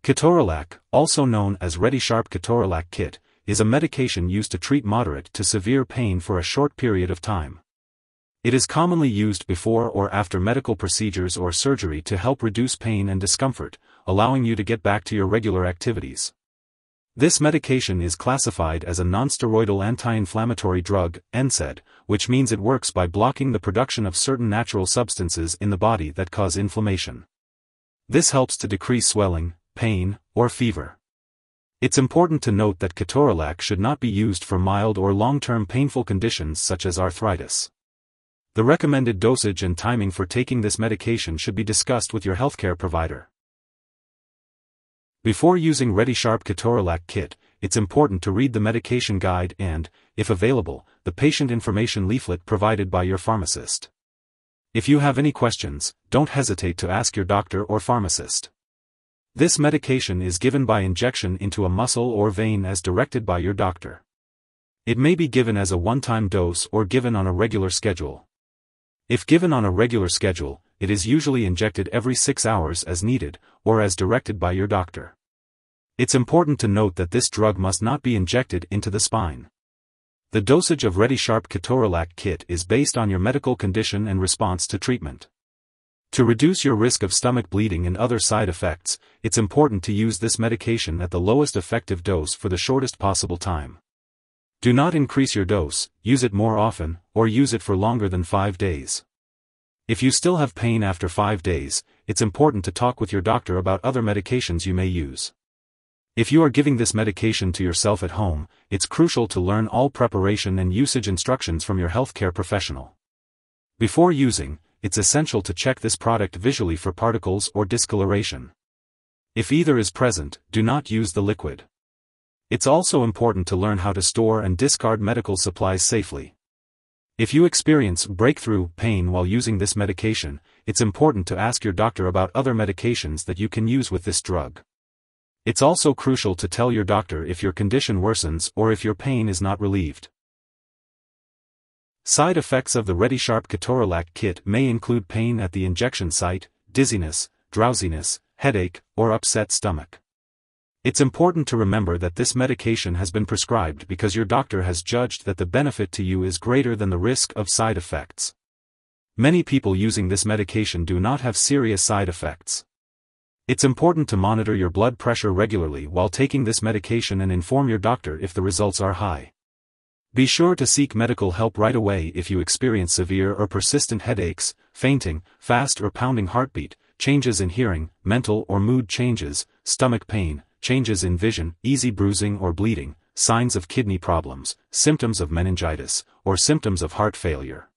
Ketorolac, also known as ReadySharp Ketorolac Kit, is a medication used to treat moderate to severe pain for a short period of time. It is commonly used before or after medical procedures or surgery to help reduce pain and discomfort, allowing you to get back to your regular activities. This medication is classified as a nonsteroidal anti-inflammatory drug, NSAID, which means it works by blocking the production of certain natural substances in the body that cause inflammation. This helps to decrease swelling, pain, or fever. It's important to note that ketorolac should not be used for mild or long-term painful conditions such as arthritis. The recommended dosage and timing for taking this medication should be discussed with your healthcare provider. Before using ReadySharp Ketorolac Kit, it's important to read the medication guide and, if available, the patient information leaflet provided by your pharmacist. If you have any questions, don't hesitate to ask your doctor or pharmacist. This medication is given by injection into a muscle or vein as directed by your doctor. It may be given as a one-time dose or given on a regular schedule. If given on a regular schedule, it is usually injected every 6 hours as needed, or as directed by your doctor. It's important to note that this drug must not be injected into the spine. The dosage of ReadySharp Ketorolac Kit is based on your medical condition and response to treatment. To reduce your risk of stomach bleeding and other side effects, it's important to use this medication at the lowest effective dose for the shortest possible time. Do not increase your dose, use it more often, or use it for longer than 5 days. If you still have pain after 5 days, it's important to talk with your doctor about other medications you may use. If you are giving this medication to yourself at home, it's crucial to learn all preparation and usage instructions from your healthcare professional. Before using, it's essential to check this product visually for particles or discoloration. If either is present, do not use the liquid. It's also important to learn how to store and discard medical supplies safely. If you experience breakthrough pain while using this medication, it's important to ask your doctor about other medications that you can use with this drug. It's also crucial to tell your doctor if your condition worsens or if your pain is not relieved. Side effects of the ReadySharp Ketorolac Kit may include pain at the injection site, dizziness, drowsiness, headache, or upset stomach. It's important to remember that this medication has been prescribed because your doctor has judged that the benefit to you is greater than the risk of side effects. Many people using this medication do not have serious side effects. It's important to monitor your blood pressure regularly while taking this medication and inform your doctor if the results are high. Be sure to seek medical help right away if you experience severe or persistent headaches, fainting, fast or pounding heartbeat, changes in hearing, mental or mood changes, stomach pain, changes in vision, easy bruising or bleeding, signs of kidney problems, symptoms of meningitis, or symptoms of heart failure.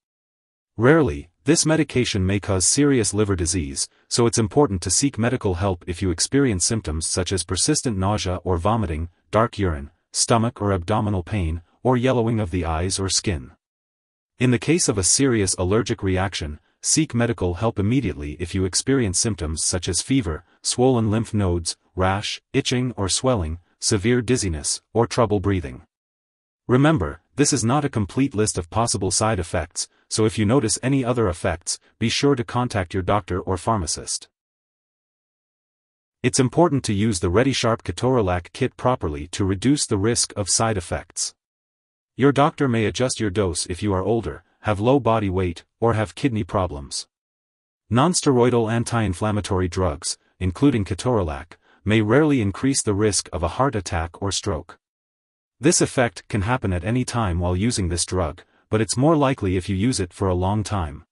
Rarely, this medication may cause serious liver disease, so it's important to seek medical help if you experience symptoms such as persistent nausea or vomiting, dark urine, stomach or abdominal pain, or yellowing of the eyes or skin. In the case of a serious allergic reaction, seek medical help immediately if you experience symptoms such as fever, swollen lymph nodes, rash, itching or swelling, severe dizziness, or trouble breathing. Remember, this is not a complete list of possible side effects, so if you notice any other effects, be sure to contact your doctor or pharmacist. It's important to use the ReadySharp Ketorolac Kit properly to reduce the risk of side effects. Your doctor may adjust your dose if you are older, have low body weight, or have kidney problems. Nonsteroidal anti-inflammatory drugs, including ketorolac, may rarely increase the risk of a heart attack or stroke. This effect can happen at any time while using this drug, but it's more likely if you use it for a long time.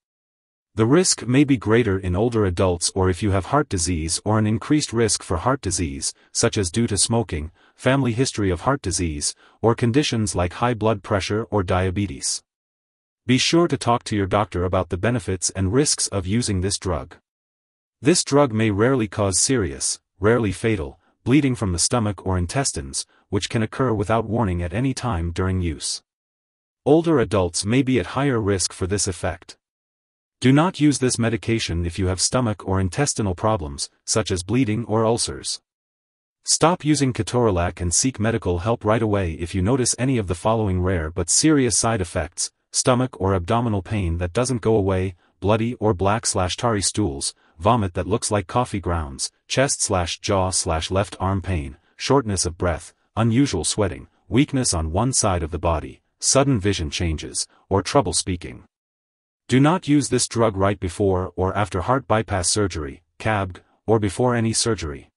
The risk may be greater in older adults or if you have heart disease or an increased risk for heart disease, such as due to smoking, family history of heart disease, or conditions like high blood pressure or diabetes. Be sure to talk to your doctor about the benefits and risks of using this drug. This drug may rarely cause serious, rarely fatal, bleeding from the stomach or intestines, which can occur without warning at any time during use. Older adults may be at higher risk for this effect. Do not use this medication if you have stomach or intestinal problems, such as bleeding or ulcers. Stop using ketorolac and seek medical help right away if you notice any of the following rare but serious side effects: stomach or abdominal pain that doesn't go away, bloody or black/tarry stools, vomit that looks like coffee grounds, chest/jaw/left arm pain, shortness of breath, unusual sweating, weakness on one side of the body, sudden vision changes, or trouble speaking. Do not use this drug right before or after heart bypass surgery, CABG, or before any surgery.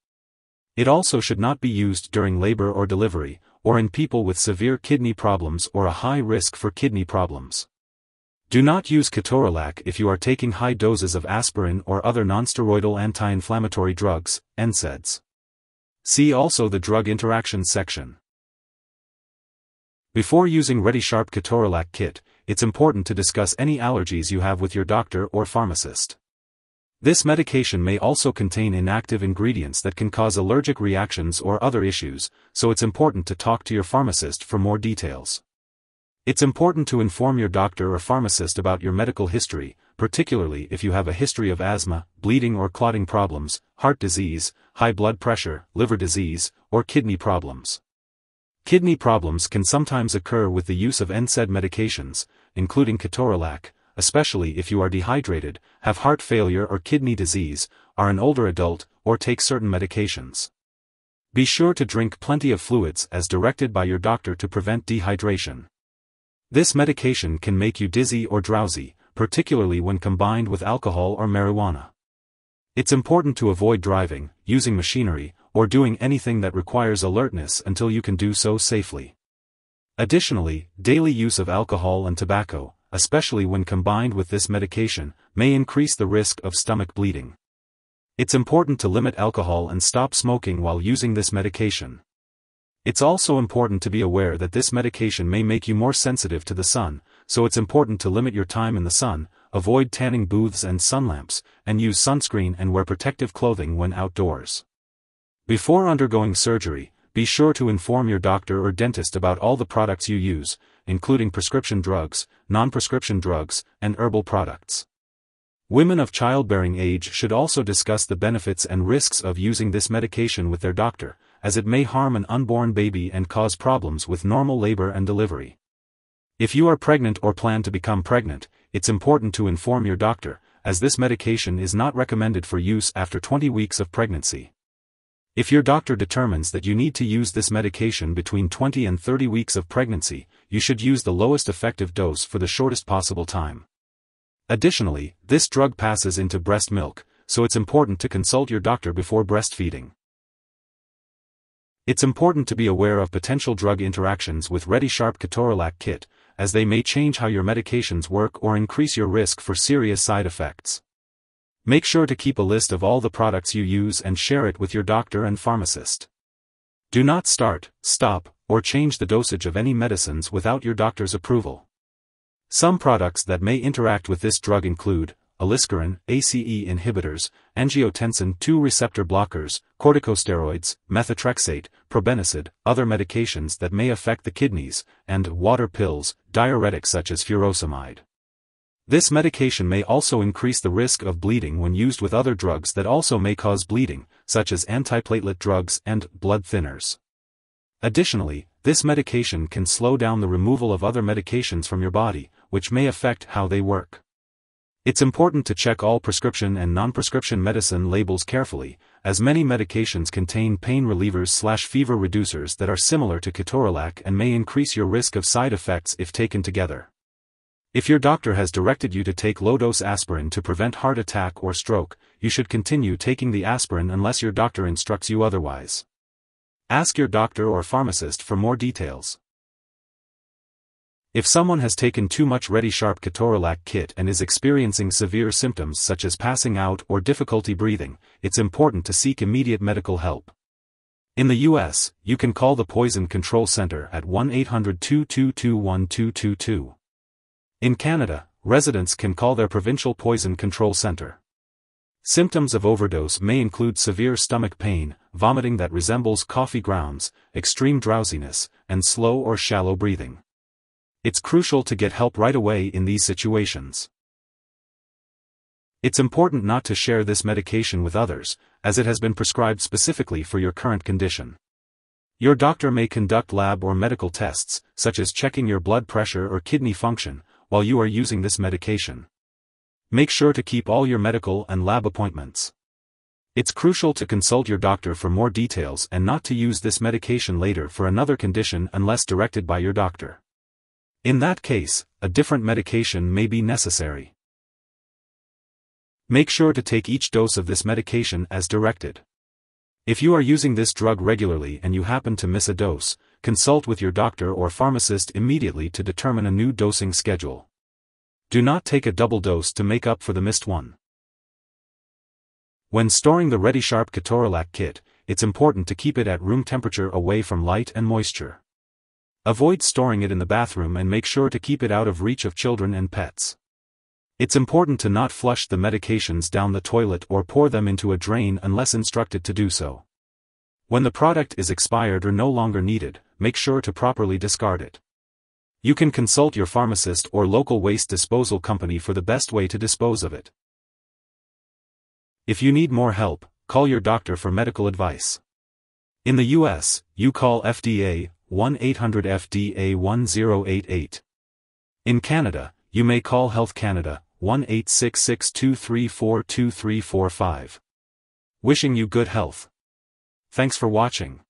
It also should not be used during labor or delivery, or in people with severe kidney problems or a high risk for kidney problems. Do not use ketorolac if you are taking high doses of aspirin or other nonsteroidal anti-inflammatory drugs, NSAIDs. See also the drug interactions section. Before using ReadySharp Ketorolac Kit, it's important to discuss any allergies you have with your doctor or pharmacist. This medication may also contain inactive ingredients that can cause allergic reactions or other issues, so it's important to talk to your pharmacist for more details. It's important to inform your doctor or pharmacist about your medical history, particularly if you have a history of asthma, bleeding or clotting problems, heart disease, high blood pressure, liver disease, or kidney problems. Kidney problems can sometimes occur with the use of NSAID medications, including ketorolac, especially if you are dehydrated, have heart failure or kidney disease, are an older adult, or take certain medications. Be sure to drink plenty of fluids as directed by your doctor to prevent dehydration. This medication can make you dizzy or drowsy, particularly when combined with alcohol or marijuana. It's important to avoid driving, using machinery, or doing anything that requires alertness until you can do so safely. Additionally, daily use of alcohol and tobacco, especially when combined with this medication, may increase the risk of stomach bleeding. It's important to limit alcohol and stop smoking while using this medication. It's also important to be aware that this medication may make you more sensitive to the sun, so it's important to limit your time in the sun, avoid tanning booths and sun lamps, and use sunscreen and wear protective clothing when outdoors. Before undergoing surgery, be sure to inform your doctor or dentist about all the products you use, including prescription drugs, non-prescription drugs, and herbal products. Women of childbearing age should also discuss the benefits and risks of using this medication with their doctor, as it may harm an unborn baby and cause problems with normal labor and delivery. If you are pregnant or plan to become pregnant, it's important to inform your doctor, as this medication is not recommended for use after 20 weeks of pregnancy. If your doctor determines that you need to use this medication between 20 and 30 weeks of pregnancy, you should use the lowest effective dose for the shortest possible time. Additionally, this drug passes into breast milk, so it's important to consult your doctor before breastfeeding. It's important to be aware of potential drug interactions with ReadySharp Ketorolac Kit, as they may change how your medications work or increase your risk for serious side effects. Make sure to keep a list of all the products you use and share it with your doctor and pharmacist. Do not start, stop, or change the dosage of any medicines without your doctor's approval. Some products that may interact with this drug include aliskiren, ACE inhibitors, angiotensin II receptor blockers, corticosteroids, methotrexate, probenecid, other medications that may affect the kidneys, and water pills, diuretics such as furosemide. This medication may also increase the risk of bleeding when used with other drugs that also may cause bleeding, such as antiplatelet drugs and blood thinners. Additionally, this medication can slow down the removal of other medications from your body, which may affect how they work. It's important to check all prescription and non-prescription medicine labels carefully, as many medications contain pain relievers/fever reducers that are similar to ketorolac and may increase your risk of side effects if taken together. If your doctor has directed you to take low-dose aspirin to prevent heart attack or stroke, you should continue taking the aspirin unless your doctor instructs you otherwise. Ask your doctor or pharmacist for more details. If someone has taken too much ReadySharp Ketorolac Kit and is experiencing severe symptoms such as passing out or difficulty breathing, it's important to seek immediate medical help. In the U.S., you can call the Poison Control Center at 1-800-222-1222. In Canada, residents can call their provincial poison control center. Symptoms of overdose may include severe stomach pain, vomiting that resembles coffee grounds, extreme drowsiness, and slow or shallow breathing. It's crucial to get help right away in these situations. It's important not to share this medication with others, as it has been prescribed specifically for your current condition. Your doctor may conduct lab or medical tests, such as checking your blood pressure or kidney function, while you are using this medication. Make sure to keep all your medical and lab appointments. It's crucial to consult your doctor for more details and not to use this medication later for another condition unless directed by your doctor. In that case, a different medication may be necessary. Make sure to take each dose of this medication as directed. If you are using this drug regularly and you happen to miss a dose, consult with your doctor or pharmacist immediately to determine a new dosing schedule. Do not take a double dose to make up for the missed one. When storing the ReadySharp Ketorolac kit, it's important to keep it at room temperature away from light and moisture. Avoid storing it in the bathroom and make sure to keep it out of reach of children and pets. It's important to not flush the medications down the toilet or pour them into a drain unless instructed to do so. When the product is expired or no longer needed, make sure to properly discard it. You can consult your pharmacist or local waste disposal company for the best way to dispose of it. If you need more help, call your doctor for medical advice. In the US, you call FDA, 1-800-FDA-1088. In Canada, you may call Health Canada, 1-866-234-2345. Wishing you good health. Thanks for watching.